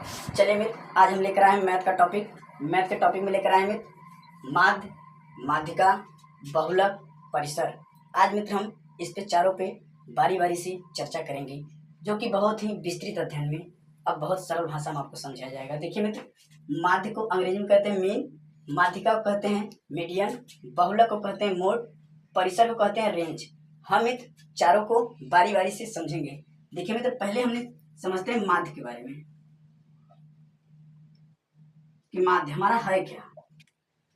चलिए मित्र, आज हम लेकर आए हैं मैथ का टॉपिक। मैथ के टॉपिक में लेकर आए हैं मित्र माध्य, माध्यिका, बहुलक, परिसर। आज मित्र हम इस पे चारों पे बारी बारी से चर्चा करेंगे, जो कि बहुत ही विस्तृत अध्ययन में अब बहुत सरल भाषा में आपको समझाया जाएगा। देखिए मित्र, माध्य को अंग्रेजी में कहते हैं मीन, माध्यिका को कहते हैं मीडियन, बहुलक को कहते हैं मोड, परिसर को कहते हैं रेंज। हम मित्र चारों को बारी बारी से समझेंगे। देखिए मित्र, पहले हमने समझते हैं माध्य के बारे में कि माध्य हमारा है क्या।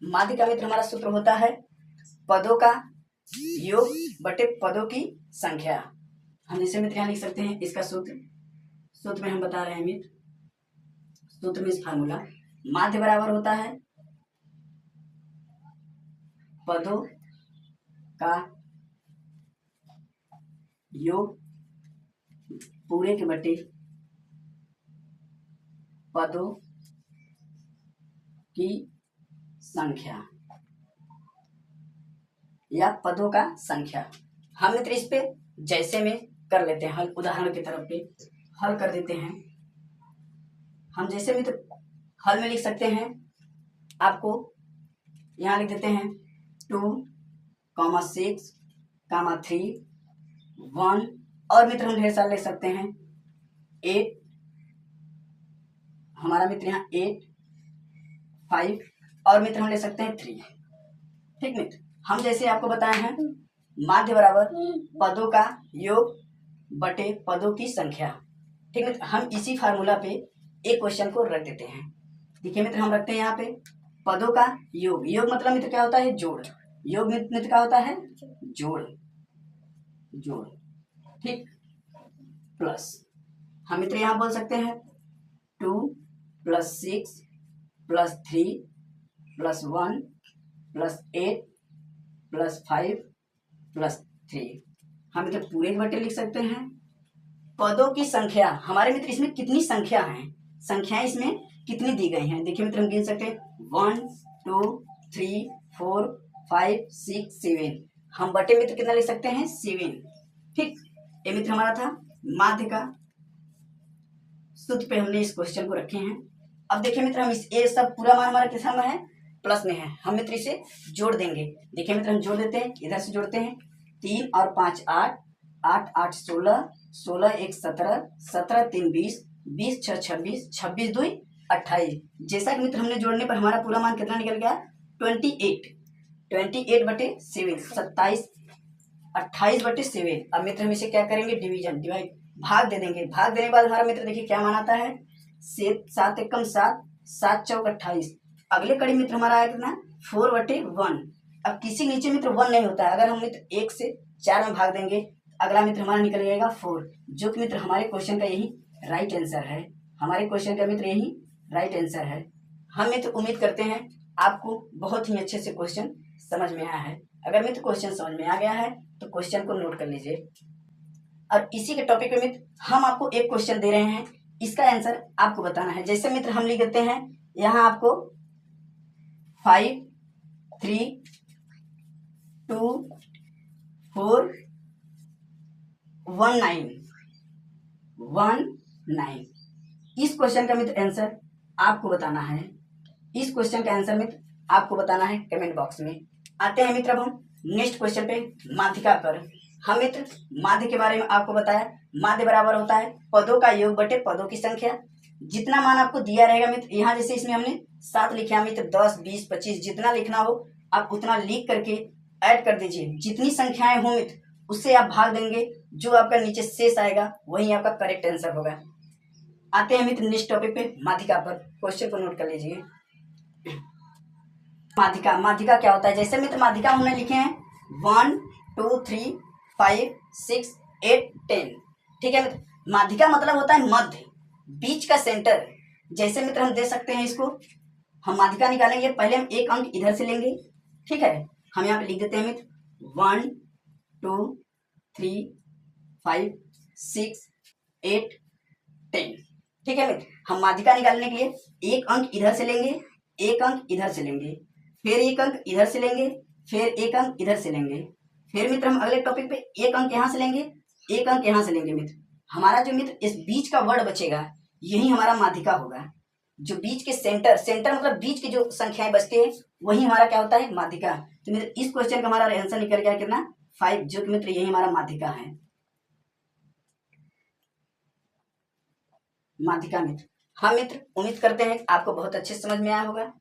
माध्य का मित्र हमारा सूत्र होता है पदों का योग बटे पदों की संख्या। हम इसे मित्र यहाँ लिख सकते हैं इसका सूत्र में हम बता रहे हैं मित्र, सूत्र में इस फार्मूला माध्य बराबर होता है पदों का योग पूरे के बटे पदों की संख्या या पदों का संख्या। हम मित्र इस पे जैसे में कर लेते हैं हल, उदाहरण की तरफ पे हल कर देते हैं। हम जैसे मित्र हल में लिख सकते हैं, आपको यहाँ लिख देते हैं 2, 6, 3, 1 और मित्र हम ढेर सारे लिख सकते हैं 8, हमारा मित्र यहाँ 8, 5 और मित्र हम ले सकते हैं 3। ठीक मित्र, हम जैसे आपको बताए हैं माध्य बराबर पदों का योग बटे पदों की संख्या। ठीक मित्र, हम इसी फार्मूला पे एक क्वेश्चन को रख देते हैं। देखिए मित्र, हम रखते हैं यहाँ पे पदों का योग। योग मतलब मित्र क्या होता है? जोड़। योग मित्र क्या होता है? जोड़। ठीक, प्लस हम मित्र यहाँ बोल सकते हैं 2 + 6 + 3 + 1 + 8 + 5 + 3। हम मित्र पूरे के बटे लिख सकते हैं। पदों की संख्या हमारे मित्र इसमें कितनी संख्या है, संख्याएं इसमें कितनी दी गई हैं। देखिए मित्र हम गिन सकते हैं 1 2 3 4 5 6 7। हम बटे मित्र कितना लिख सकते हैं? 7। ठीक, ये मित्र हमारा था माध्य का सूत्र पे हमने इस क्वेश्चन को रखे हैं। अब देखिए मित्र, हम इस ये सब पूरा मान हमारा किस में है? प्लस में है। हम मित्र इसे जोड़ देंगे। देखिए मित्र हम जोड़ देते हैं, इधर से जोड़ते हैं 3 और 5 8, 8 8 16, 16 1 17, 17 3 20, 20 6 26, 26 2 28। जैसा कि मित्र हमने जोड़ने पर हमारा पूरा मान कितना निकल गया? 28। 28 बटे 7, 27, 28 बटे 7। अब मित्र हम इसे क्या करेंगे? डिवाइड, भाग दे देंगे। भाग देने के बाद हमारा मित्र देखिए क्या मान आता है? 7 एकम 7, 7 चौक 28। अगले कड़ी मित्र हमारा आया कितना? 4/1। अब किसी नीचे मित्र 1 नहीं होता है। अगर हम मित्र 1 से 4 में भाग देंगे, अगला मित्र हमारा निकल जाएगा 4, जो कि मित्र हमारे क्वेश्चन का यही राइट आंसर है। हमारे क्वेश्चन का मित्र यही राइट आंसर है। हम मित्र उम्मीद करते हैं आपको बहुत ही अच्छे से क्वेश्चन समझ में आया है। अगर मित्र क्वेश्चन समझ में आ गया है तो क्वेश्चन को नोट कर लीजिए। और इसी के टॉपिक पे मित्र हम आपको एक क्वेश्चन दे रहे हैं, इसका आंसर आपको बताना है। जैसे मित्र हम लिख देते हैं यहाँ आपको 5 3 2 4 1 9। इस क्वेश्चन का मित्र आंसर आपको बताना है। इस क्वेश्चन का आंसर मित्र आपको बताना है कमेंट बॉक्स में। आते हैं मित्र अब हम नेक्स्ट क्वेश्चन पे, माध्यिका पर। हम मित्र माध्य के बारे में आपको बताया, माध्य बराबर होता है पदों का योग बटे पदों की संख्या। जितना मान आपको दिया रहेगा मित्र, यहाँ जैसे इसमें हमने 7 लिखा मित्र, 10 20 25 जितना लिखना हो आप उतना लिख करके ऐड कर दीजिए। जितनी संख्याएं हो मित्र उससे आप भाग देंगे, जो आपका नीचे शेष आएगा वही आपका करेक्ट आंसर होगा। आते हैं मित्र नेक्स्ट टॉपिक पे, माध्यिका पर। क्वेश्चन को नोट कर लीजिए। माध्यिका क्या होता है? जैसे मित्र माध्यिका हमने लिखे हैं 1 2 3 5 6 8 10। ठीक है मित्र, माध्यिका मतलब होता है मध्य, बीच का सेंटर। जैसे मित्र हम दे सकते हैं इसको, हम माध्यिका निकालेंगे, पहले हम एक अंक इधर से लेंगे। ठीक है, हम यहाँ पे लिख देते हैं मित्र 1 2 3 5 6 8 10। ठीक है मित्र, हम माध्यिका निकालने के लिए एक अंक इधर से लेंगे, एक अंक इधर से लेंगे, फिर एक अंक इधर से लेंगे, फिर एक अंक इधर से लेंगे, फिर मित्र हम अगले टॉपिक पे एक अंक यहाँ से लेंगे, एक अंक यहाँ से लेंगे। मित्र हमारा जो मित्र इस बीच का वर्ड बचेगा यही हमारा माध्यिका होगा। जो बीच के सेंटर मतलब बीच की जो संख्याएं बचती है वही हमारा क्या होता है, माध्यिका। तो मित्र इस क्वेश्चन का हमारा आंसर निकल गया कितना, 5, जो कि मित्र यही हमारा माध्यिका है, माध्यिका मित्र। हाँ मित्र, उम्मीद करते हैं आपको बहुत अच्छे समझ में आया होगा।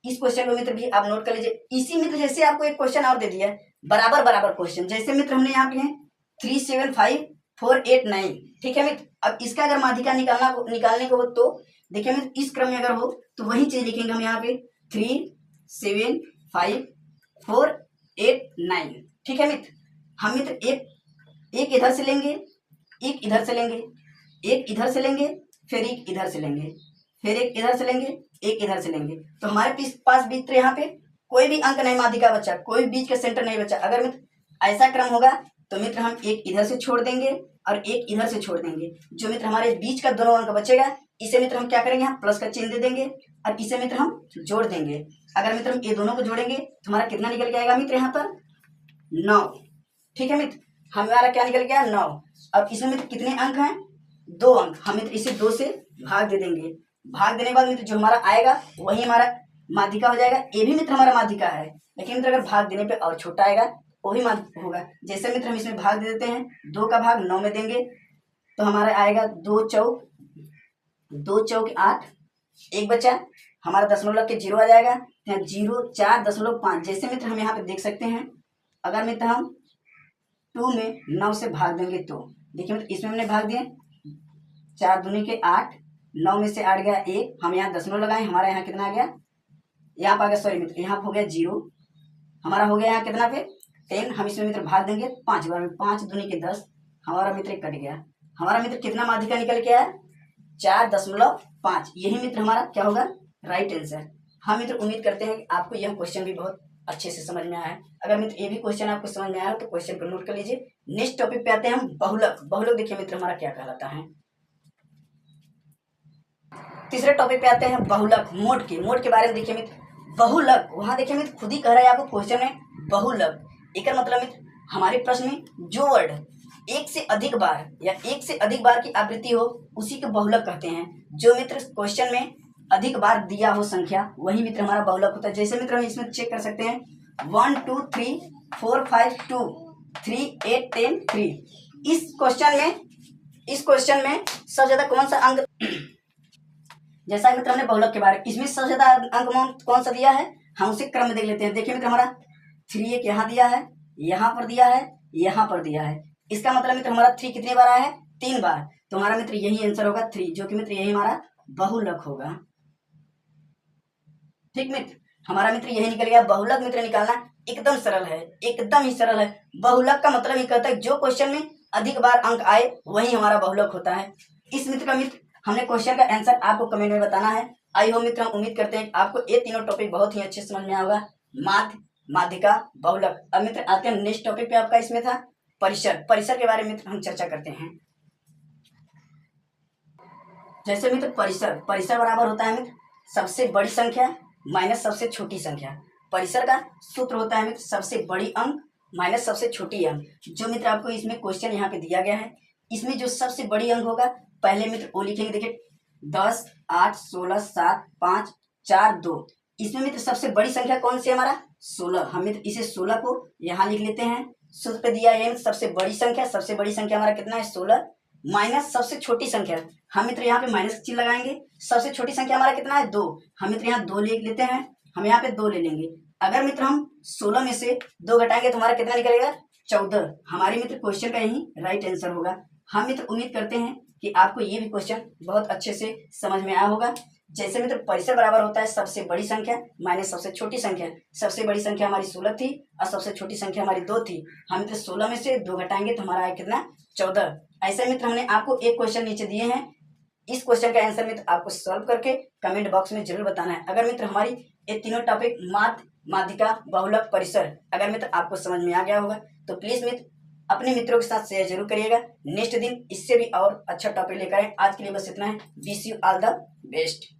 इस क्वेश्चन को मित्र भी आप नोट कर लीजिए। इसी मित्र जैसे आपको एक क्वेश्चन और दे दिया है, बराबर क्वेश्चन, जैसे मित्र हमने यहाँ पे है 3, 7, 5, 4, 8, 9, ठीक है मित्र। अब इसका अगर माध्यिका निकालने को हो तो देखिए मित्र इस क्रम में अगर हो तो वही चीज लिखेंगे हम यहाँ पे 3, 7, 5, 4, 8, 9, ठीक है मित्र। हम मित्र एक इधर से लेंगे, एक इधर से लेंगे, एक इधर से लेंगे, फिर एक इधर से लेंगे, फिर एक इधर से लेंगे, एक इधर से लेंगे। तो हमारे पास मित्र यहाँ पे कोई भी अंक नहीं माध्यिका बचा, कोई बीच का सेंटर नहीं बचा। अगर मित्र ऐसा क्रम होगा तो मित्र हम एक इधर से छोड़ देंगे और एक इधर से छोड़ देंगे। जो मित्र हमारे बीच का दोनों अंक बचेगा इसे मित्र हम क्या करेंगे, हम प्लस का चिन्ह दे देंगे और इसे मित्र हम जोड़ देंगे। अगर मित्र हम ये दोनों को जोड़ेंगे तो हमारा कितना निकल के आएगा मित्र, यहाँ पर 9, ठीक है मित्र। हमारा क्या निकल गया 9। अब इसमें मित्र कितने अंक हैं, 2 अंक। हम मित्र इसे 2 से भाग दे देंगे। भाग देने के बाद मित्र जो हमारा आएगा वही हमारा माध्यिका हो जाएगा। ये भी मित्र हमारा माध्यिका है, लेकिन मित्र अगर भाग देने पे और छोटा आएगा वही माध्यिका होगा। जैसे मित्र हम इसमें भाग दे देते हैं, 2 का भाग 9 में देंगे तो हमारा आएगा 2 चौक 8, एक बचा हमारा दशमलव के 0 आ जाएगा, 0.4.5। जैसे मित्र हम यहाँ पे देख सकते हैं, अगर मित्र हम 2 में 9 से भाग देंगे तो देखिए मित्र इसमें हमने भाग दिए 4 दूनी के 8, 9 में से 8 गया 1, हम यहाँ दशमलव लगाए, हमारा यहाँ कितना आ गया, यहाँ पर आ गया, सॉरी मित्र यहाँ हो गया 0, हमारा हो गया यहाँ कितना पे 10। हम इसमें मित्र भाग देंगे 5 बार में, 5 दूनी के 10, हमारा मित्र कट गया। हमारा मित्र कितना माध्यिका निकल के आया, 4.5। यही मित्र हमारा क्या होगा, राइट आंसर। हम मित्र उम्मीद करते हैं कि आपको यह क्वेश्चन भी बहुत अच्छे से समझ में आया है। अगर मित्र ये भी क्वेश्चन आपको समझ में आया हो तो क्वेश्चन को नोट कर लीजिए। नेक्स्ट टॉपिक पे आते हैं हम, बहुलक। देखिए मित्र हमारा क्या कहलाता है। तीसरे टॉपिक पे आते हैं बहुलक, मोड के बारे में। देखिए मित्र बहुलक, वहां देखिए मित्र खुद ही कह रहा है आपको क्वेश्चन में बहुलक। एक मतलब मित्र हमारे प्रश्न में जो वर्ड एक से अधिक बार या एक से अधिक बार की आवृत्ति हो उसी को बहुलक कहते हैं। जो मित्र क्वेश्चन में अधिक बार दिया हो संख्या वही मित्र हमारा बहुलक होता है। जैसे मित्र हम इसमें चेक कर सकते हैं 1 2 3 4 5 2 3 8 10 3। इस क्वेश्चन में सबसे ज्यादा कौन सा अंक जैसा मित्र हमने बहुलक के बारे में, इसमें सबसे ज्यादा अंक कौन सा दिया है, हम उसे क्रम में देख लेते हैं। देखिए मित्र हमारा 3 एक यहाँ दिया है, यहाँ पर दिया है, यहाँ पर दिया है। इसका मतलब मित्र हमारा 3 कितने बार आया है, 3 बार। तो हमारा मित्र यही आंसर होगा 3, जो कि मित्र यही हमारा बहुलक होगा। ठीक मित्र, हमारा मित्र यही निकल गया। बहुलक मित्र निकालना एकदम सरल है, एकदम ही सरल है। बहुलक का मतलब ये कहता है जो क्वेश्चन में अधिक बार अंक आए वही हमारा बहुलक होता है। इस मित्र का मित्र हमने क्वेश्चन का आंसर आपको कमेंट में बताना है। आई होप मित्र हम उम्मीद करते हैं आपको ये तीनों टॉपिक बहुत ही अच्छे समझ में आया होगा, माध्य, माध्यिका, बहुलक। अब मित्र आते हैं नेक्स्ट टॉपिक पे। आपका इसमें था परिसर के बारे में मित्र हम चर्चा करते हैं। जैसे मित्र परिसर बराबर होता है मित्र सबसे बड़ी संख्या माइनस सबसे छोटी संख्या। परिसर का सूत्र होता है मित्र सबसे बड़ी अंक माइनस सबसे छोटी अंक। जो मित्र आपको इसमें क्वेश्चन यहाँ पे दिया गया है, इसमें जो सबसे बड़ी अंक होगा पहले मित्र वो लिखेंगे। देखिए 10 8 16 7 5 4 2। इसमें मित्र सबसे बड़ी संख्या कौन सी है, हमारा 16। हम मित्र इसे 16 को यहाँ लिख लेते हैं। सूत्र पे दिया है सबसे बड़ी संख्या हमारा कितना है 16 माइनस सबसे छोटी संख्या। हम मित्र यहाँ पे माइनस चिन्ह लगाएंगे। सबसे छोटी संख्या हमारा कितना है 2। हम मित्र यहाँ 2 लिख लेते हैं, हम यहाँ पे 2 ले लेंगे। अगर मित्र हम 16 में से 2 घटाएंगे तो हमारा कितना निकलेगा 14। हमारे मित्र क्वेश्चन का यही राइट आंसर होगा। हम मित्र उम्मीद करते हैं कि आपको ये भी क्वेश्चन बहुत अच्छे से समझ में आया होगा। जैसे मित्र परिसर बराबर होता है सबसे बड़ी संख्या माइनस सबसे छोटी संख्या। सबसे बड़ी संख्या हमारी 16 थी और सबसे छोटी संख्या हमारी 2 थी। हम मित्र 16 में से 2 घटाएंगे तो हमारा आया कितना 14। ऐसे मित्र हमने आपको एक क्वेश्चन नीचे दिए हैं। इस क्वेश्चन का आंसर मित्र आपको सॉल्व करके कमेंट बॉक्स में जरूर बताना है। अगर मित्र हमारी ये तीनों टॉपिक माध्य, माध्यिका, बहुलक, परिसर अगर मित्र आपको समझ में आ गया होगा तो प्लीज मित्र अपने मित्रों के साथ शेयर जरूर करिएगा। नेक्स्ट दिन इससे भी और अच्छा टॉपिक लेकर आए। आज के लिए बस इतना है। Wish you all the best.